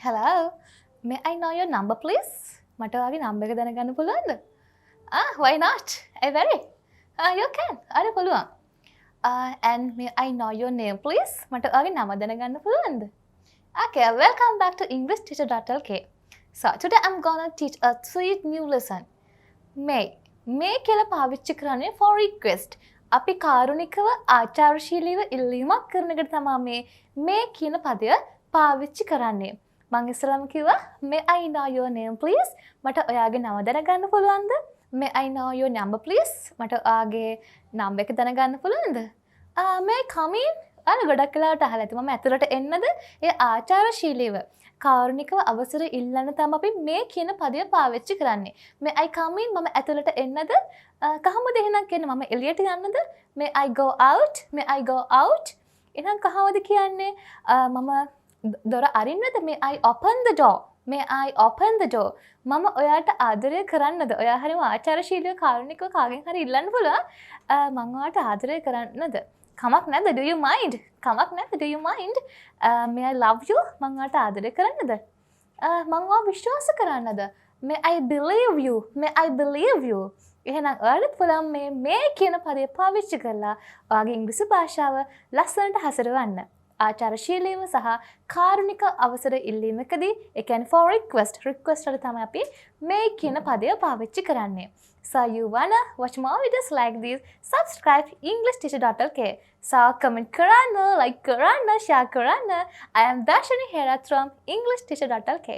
Hello. May I know your number please? මට ඔයාගේ number එක දැනගන්න පුළුවන්ද? Why not? I very. You can. අර පුළුවන්. And may I know your name please? මට ඔයාගේ නම දැනගන්න පුළුවන්ද? Okay, welcome back to EnglishTeacher.lk. So today I'm gonna teach a sweet new lesson. May කියලා පාවිච්චි කරන්නේ for request. අපි කාරුණිකව ආචාරශීලීව ඉල්ලීමක් කරන එකට තමයි මේ කියන පදය පාවිච්චි කරන්නේ. මම ඉස්සෙල්ලාම කිව්වා may I know your name please? මට ඔයාගේ නම දැනගන්න පුළුවන්ද? May I know your number please? මට ඔයාගේ නම්බර් එක දැනගන්න පුළුවන්ද? May I come in? අර ගොඩක් වෙලාවට අහලා ඇති මම ඇතුළට එන්නද? ඒ ආචාරශීලීව කාරුණිකව අවසර ඉල්ලන්න තමයි අපි මේ කියන පදය පාවිච්චි කරන්නේ. May I come in? මම ඇතුළට එන්නද? කහමද එහෙනම් කියන්නේ මම එළියට යන්නද? May I go out? May I go out? එහෙනම් කහමද කියන්නේ මම දොර අරින්නද? May I open the door? May I open the door? මම ඔයාට ආදරය කරන්නද? ඔයා හරිම ආචාරශීලීව කාරුණිකව කාගෙන් හරි ඉල්ලන්න පුළුවන්. මම ඔයාට ආදරය කරන්නද? කමක් නැද්ද? Do you mind? කමක් නැද්ද? Do you mind? May I love you? මම ඔයාට ආදරය කරන්නද? මම ඔයාව විශ්වාස කරන්නද? May I believe you? May I believe you? එහෙනම් ඔයාලට පුළුවන් මේ කියන පදේ පාවිච්චි කරලා ඔයාගේ ඉංග්‍රීසි භාෂාව ලස්සනට හසුරවන්න. ආචාරශීලීව සහ කාරුණික අවසර ඉල්ලීමකදී ඒ කියන්නේ for request වල තමයි අපි මේ කියන පදය පාවිච්චි කරන්නේ. So you wanna watch more videos like this, subscribe EnglishTeacher.lk. So comment කරන්න, like කරන්න, share කරන්න. I am Darshini Herath from EnglishTeacher.lk.